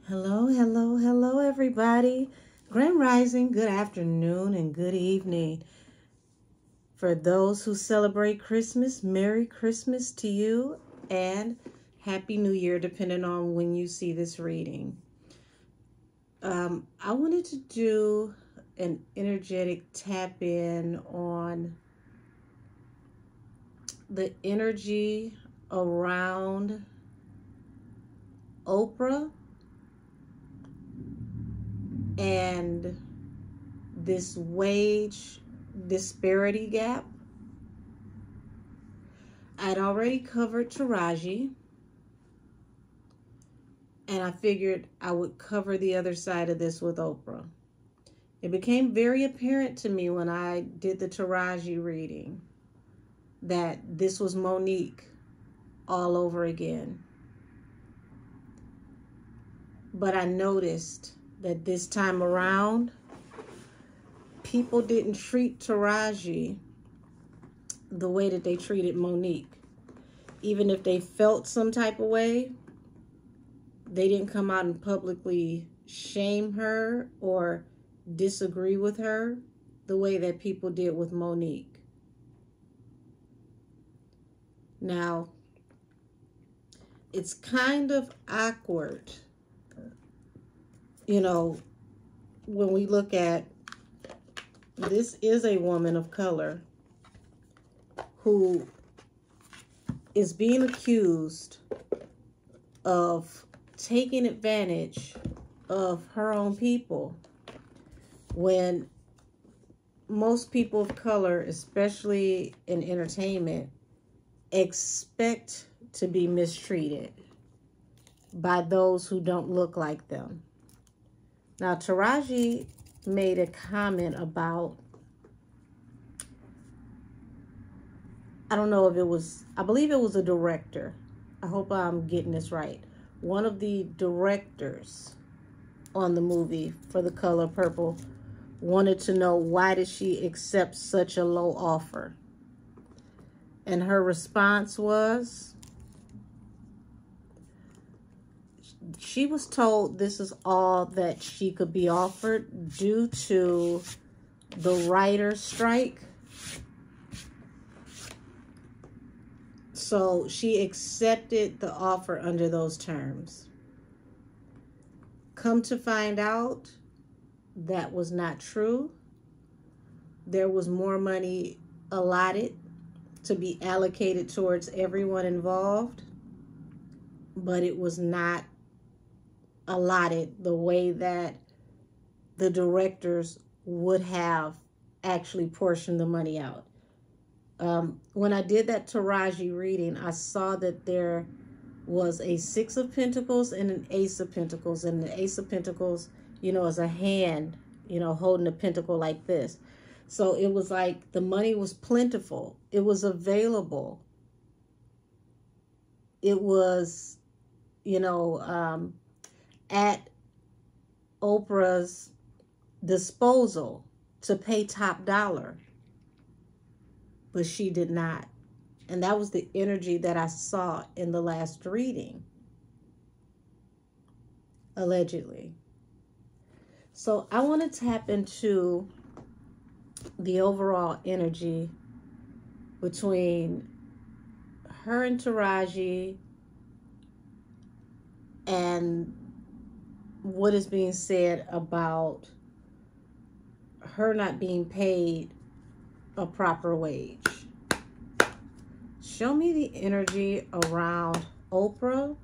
Hello, hello, hello, everybody. Grand Rising, good afternoon, and good evening. For those who celebrate Christmas, Merry Christmas to you, and Happy New Year, depending on when you see this reading. I wanted to do an energetic tap in on the energy around Oprah and this wage disparity gap. I'd already covered Taraji, and I figured I would cover the other side of this with Oprah. It became very apparent to me when I did the Taraji reading that this was Monique all over again. But I noticed that this time around, people didn't treat Taraji the way that they treated Monique. Even if they felt some type of way, they didn't come out and publicly shame her or disagree with her the way that people did with Monique. Now, it's kind of awkward, when we look at this is a woman of color who is being accused of taking advantage of her own people when most people of color, especially in entertainment, expect to be mistreated by those who don't look like them. Now, Taraji made a comment about, I don't know if it was, I believe it was a director. I hope I'm getting this right. One of the directors on the movie For the Color Purple wanted to know, why did she accept such a low offer? And her response was, she was told this is all that she could be offered due to the writer's strike. So she accepted the offer under those terms. Come to find out, that was not true. There was more money allotted to be allocated towards everyone involved, but it was not allotted the way that the directors would have actually portioned the money out. When I did that Taraji reading, I saw that there was a Six of Pentacles and an Ace of Pentacles, and the Ace of Pentacles, is a hand, holding a pentacle like this. So it was like the money was plentiful. It was available. It was, at Oprah's disposal to pay top dollar. But she did not. And that was the energy that I saw in the last reading. Allegedly. So I want to tap into the overall energy between her and Taraji and what is being said about her not being paid a proper wage. Show me the energy around Oprah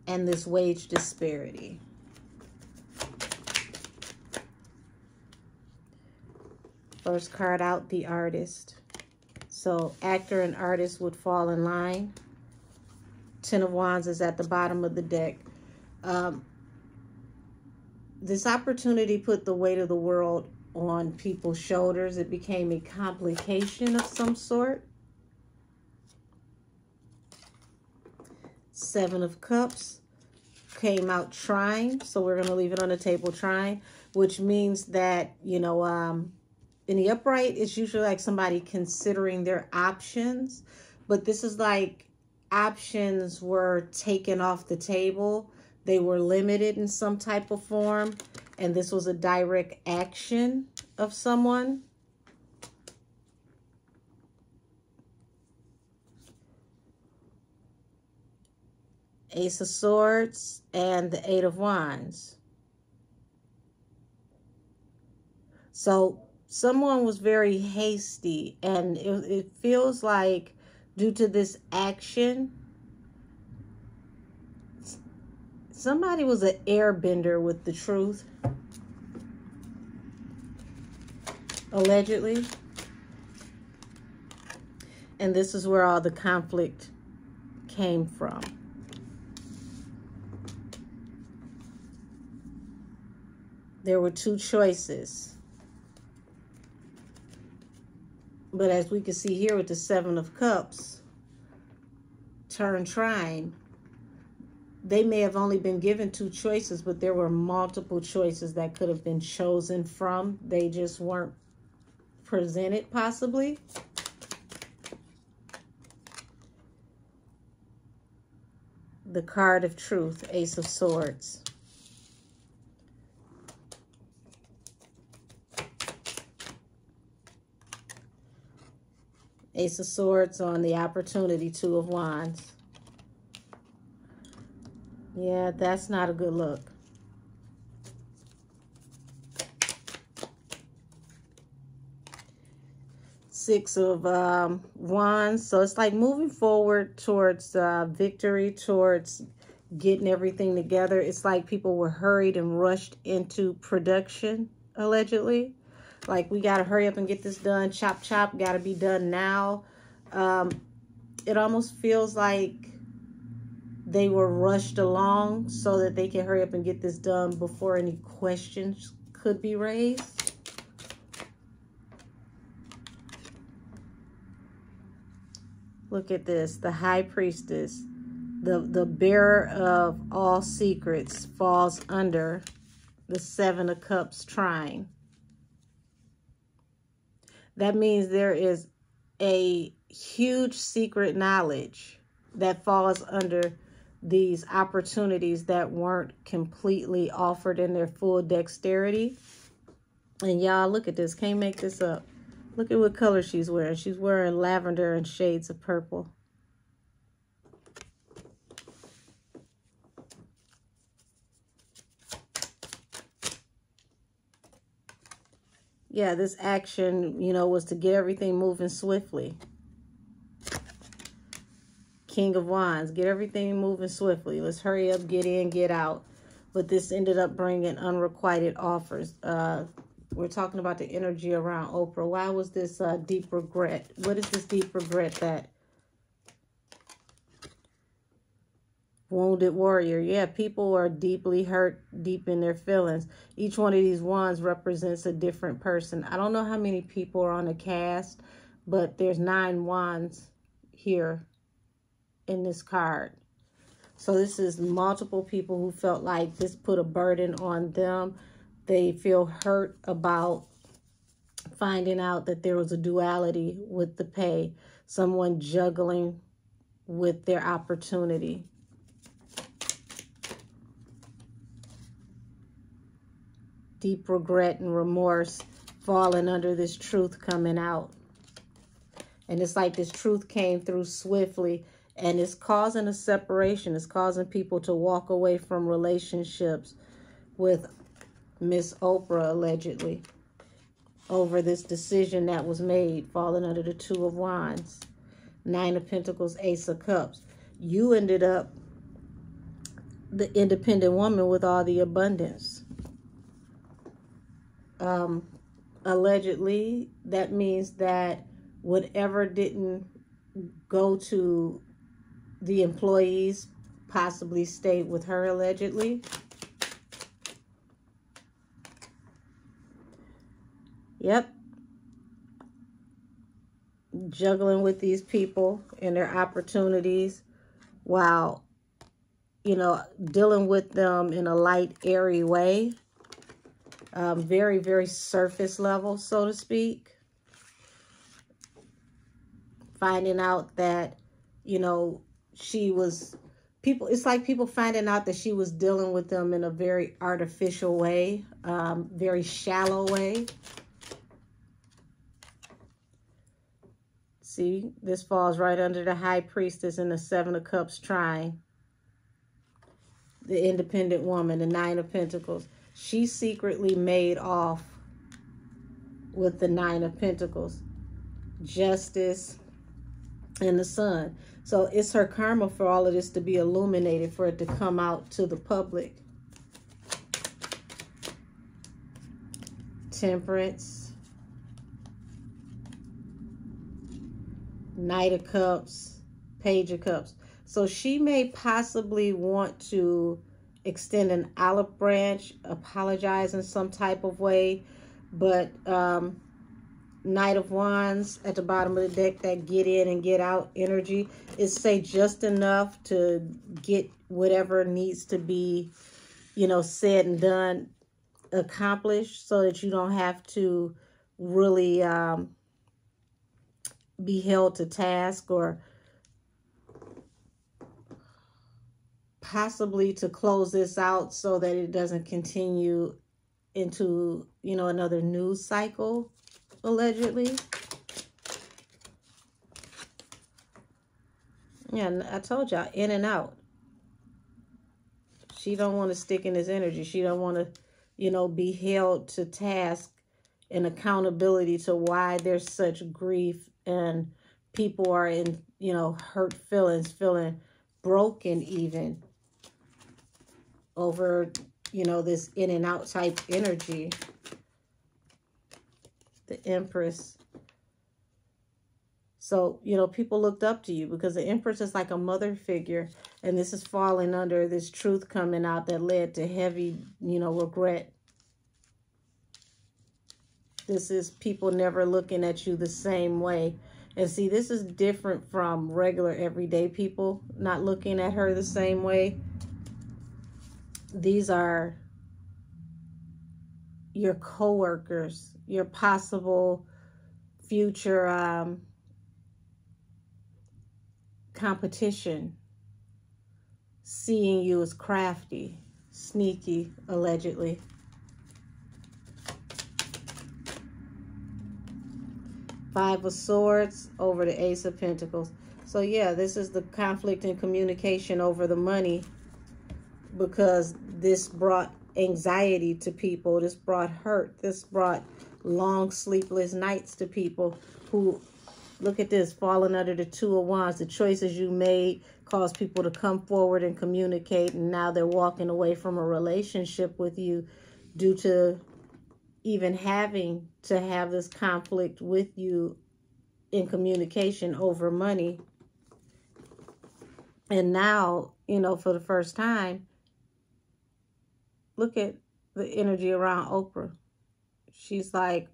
and this wage disparity. First card out, the artist. So actor and artist would fall in line. Ten of Wands is at the bottom of the deck. This opportunity put the weight of the world on people's shoulders. It became a complication of some sort. Seven of Cups came out trying. So we're going to leave it on the table trying, which means that, in the upright, it's usually like somebody considering their options. But this is like options were taken off the table. They were limited in some type of form, and this was a direct action of someone. Ace of Swords and the Eight of Wands. So someone was very hasty, and it feels like due to this action, somebody was an airbender with the truth, allegedly. And this is where all the conflict came from. There were two choices. But as we can see here with the Seven of Cups, turn trine, they may have only been given two choices, but there were multiple choices that could have been chosen from. They just weren't presented, possibly. The card of truth, Ace of Swords. Ace of Swords on the opportunity, Two of Wands. Yeah, that's not a good look. Six of Wands. So it's like moving forward towards victory, towards getting everything together. It's like people were hurried and rushed into production, allegedly. Like, we got to hurry up and get this done. Chop, chop. Got to be done now. It almost feels like they were rushed along so that they can hurry up and get this done before any questions could be raised. Look at this. The High Priestess, the bearer of all secrets, falls under the Seven of Cups trine. That means there is a huge secret knowledge that falls under these opportunities that weren't completely offered in their full dexterity. And y'all, look at this. Can't make this up. Look at what color she's wearing. She's wearing lavender and shades of purple. Yeah, this action, you know, was to get everything moving swiftly. King of Wands, get everything moving swiftly. Let's hurry up, get in, get out. But this ended up bringing unrequited offers. We're talking about the energy around Oprah. Why was this deep regret? What is this deep regret that? Wounded warrior. Yeah, people are deeply hurt, deep in their feelings. Each one of these wands represents a different person. I don't know how many people are on the cast, but there's 9 wands here in this card. So this is multiple people who felt like this put a burden on them. They feel hurt about finding out that there was a duality with the pay. Someone juggling with their opportunity. Deep regret and remorse falling under this truth coming out. And it's like this truth came through swiftly, and it's causing a separation. It's causing people to walk away from relationships with Miss Oprah, allegedly, over this decision that was made, falling under the Two of Wands. 9 of Pentacles, Ace of Cups. You ended up the independent woman with all the abundance. Allegedly, that means that whatever didn't go to the employees possibly stayed with her, allegedly. Yep. Juggling with these people and their opportunities while, you know, dealing with them in a light, airy way. Very, very surface level, so to speak. Finding out that, you know, she was, people, it's like people finding out that she was dealing with them in a very artificial way, very shallow way. See, this falls right under the High Priestess in the Seven of Cups trine. The independent woman, the Nine of Pentacles. She secretly made off with the Nine of Pentacles. Justice and the Sun. So it's her karma for all of this to be illuminated, for it to come out to the public. Temperance. Knight of Cups. Page of Cups. So she may possibly want to extend an olive branch, apologize in some type of way, but Knight of Wands at the bottom of the deck, that get in and get out energy, is say just enough to get whatever needs to be, you know, said and done, accomplished, so that you don't have to really be held to task, or possibly to close this out so that it doesn't continue into, you know, another news cycle, allegedly. Yeah, I told y'all, in and out. She don't want to stick in this energy. She don't want to, you know, be held to task and accountability to why there's such grief and people are in, you know, hurt feelings, feeling broken even over, you know, this in and out type energy. The Empress. So, you know, people looked up to you because the Empress is like a mother figure. And this is falling under this truth coming out that led to heavy, you know, regret. This is people never looking at you the same way. And see, this is different from regular everyday people not looking at her the same way. These are your co-workers, your possible future competition, seeing you as crafty, sneaky, allegedly. Five of Swords over the Ace of Pentacles. So yeah, this is the conflict in communication over the money, because this brought anxiety to people. This brought hurt. This brought long sleepless nights to people who, look at this, falling under the Two of Wands. The choices you made caused people to come forward and communicate, and now they're walking away from a relationship with you due to even having to have this conflict with you in communication over money. And now, you know, for the first time, look at the energy around Oprah. She's like,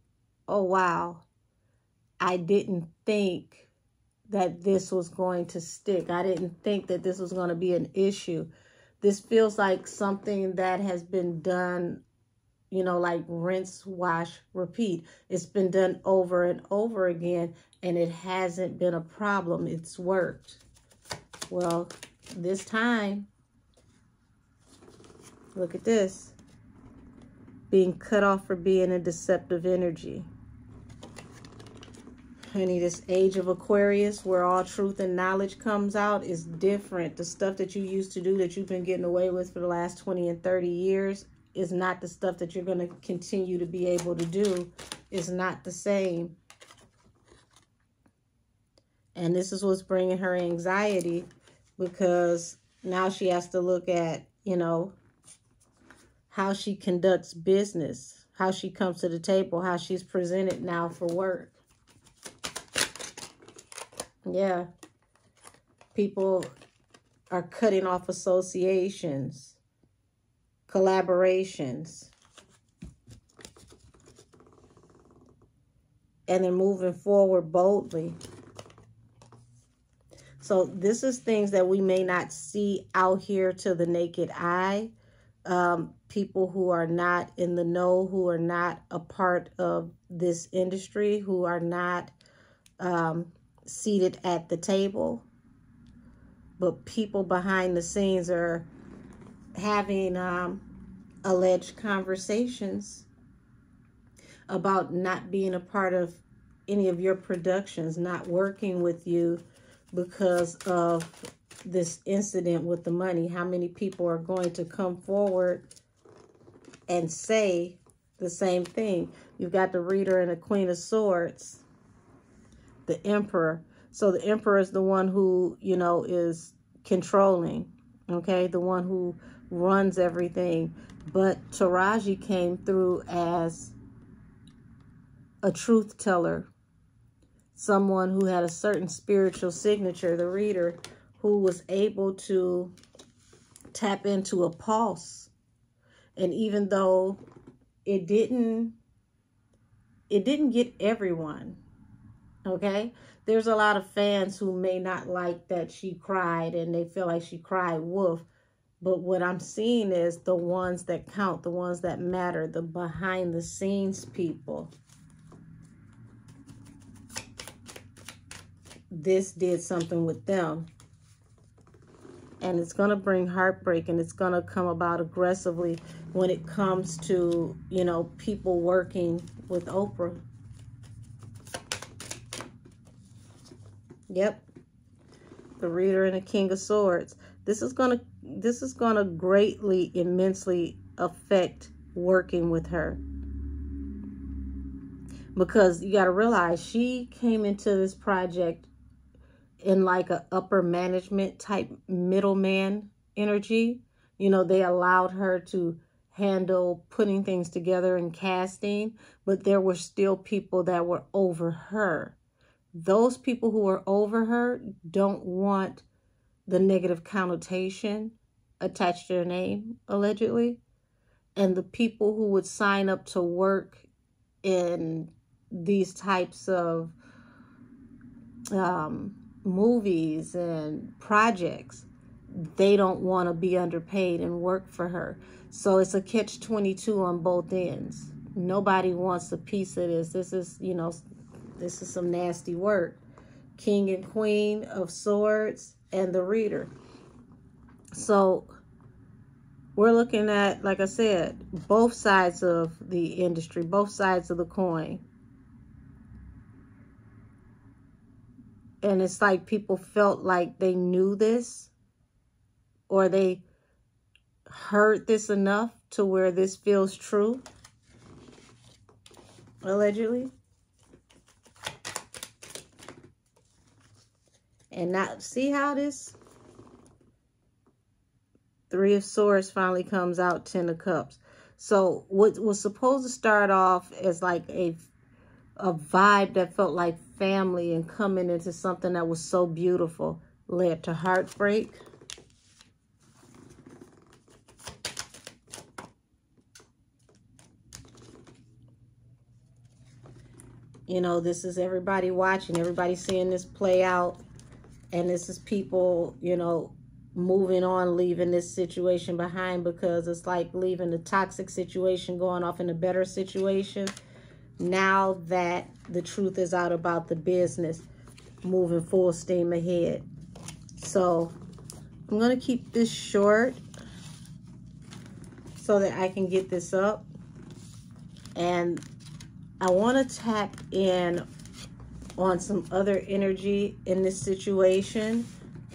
oh, wow, I didn't think that this was going to stick. I didn't think that this was going to be an issue. This feels like something that has been done, you know, like rinse, wash, repeat. It's been done over and over again, and it hasn't been a problem. It's worked. Well, this time, look at this. Being cut off for being a deceptive energy. Honey, this age of Aquarius, where all truth and knowledge comes out, is different. The stuff that you used to do that you've been getting away with for the last 20 and 30 years is not the stuff that you're going to continue to be able to do. It's not the same. And this is what's bringing her anxiety, because now she has to look at, you know, how she conducts business, how she comes to the table, how she's presented now for work. Yeah. People are cutting off associations, collaborations, and then moving forward boldly. So this is things that we may not see out here to the naked eye. People who are not in the know, who are not a part of this industry, who are not seated at the table, but people behind the scenes are having alleged conversations about not being a part of any of your productions, not working with you because of this incident with the money. How many people are going to come forward and say the same thing? You've got the Reader and the Queen of Swords, the Emperor. So the Emperor is the one who, you know, is controlling, okay? The one who runs everything. But Taraji came through as a truth teller, someone who had a certain spiritual signature, the Reader, who was able to tap into a pulse. And even though it didn't get everyone, okay? There's a lot of fans who may not like that she cried and they feel like she cried wolf. But what I'm seeing is the ones that count, the ones that matter, the behind the scenes people. This did something with them. And it's going to bring heartbreak, and it's going to come about aggressively when it comes to, you know, people working with Oprah. Yep. The Reader and the King of Swords. This is going to greatly, immensely affect working with her. Because you got to realize she came into this project in like a upper management type middleman energy. You know, they allowed her to handle putting things together and casting, but there were still people that were over her. Those people who are over her don't want the negative connotation attached to their name, allegedly. And the people who would sign up to work in these types of movies and projects, they don't want to be underpaid and work for her. So it's a catch-22 on both ends. Nobody wants a piece of this. This is, you know, this is some nasty work. King and Queen of Swords and the Reader. So we're looking at, like I said, both sides of the industry, both sides of the coin. And it's like people felt like they knew this, or they heard this enough to where this feels true, allegedly. And now, see how this Three of Swords finally comes out, Ten of Cups. So what was supposed to start off as like a vibe that felt like family and coming into something that was so beautiful led to heartbreak. You know, this is everybody watching, everybody seeing this play out. And this is people, you know, moving on, leaving this situation behind, because it's like leaving the toxic situation, going off in a better situation. Now that the truth is out about the business, moving full steam ahead. So I'm going to keep this short so that I can get this up. And I want to tap in on some other energy in this situation,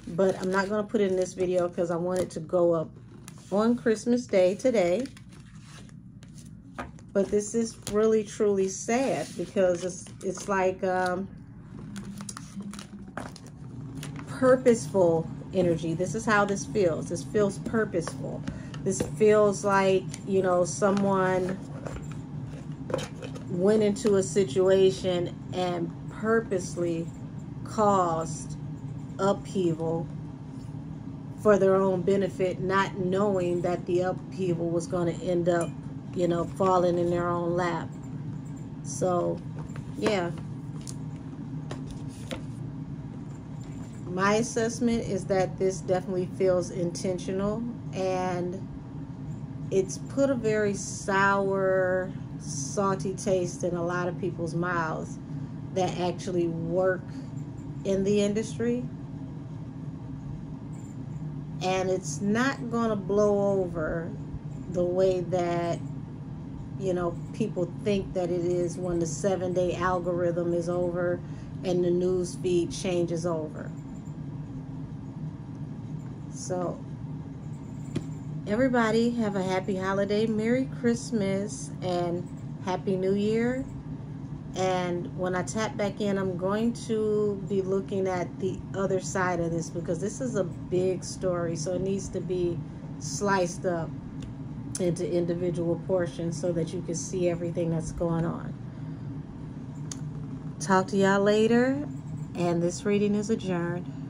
but I'm not going to put it in this video because I want it to go up on Christmas Day today. But this is really truly sad, because it's like purposeful energy. This is how this feels. This feels purposeful. This feels like, you know, someone went into a situation and purposely caused upheaval for their own benefit, not knowing that the upheaval was going to end up, you know, falling in their own lap. So, yeah. My assessment is that this definitely feels intentional, and it's put a very sour, salty taste in a lot of people's mouths that actually work in the industry. And it's not going to blow over the way that, you know, people think that it is when the 7-day algorithm is over and the news feed changes over. So everybody have a happy holiday, Merry Christmas, and Happy New Year. And when I tap back in, I'm going to be looking at the other side of this, because this is a big story, so it needs to be sliced up into individual portions so that you can see everything that's going on. Talk to y'all later, and this reading is adjourned.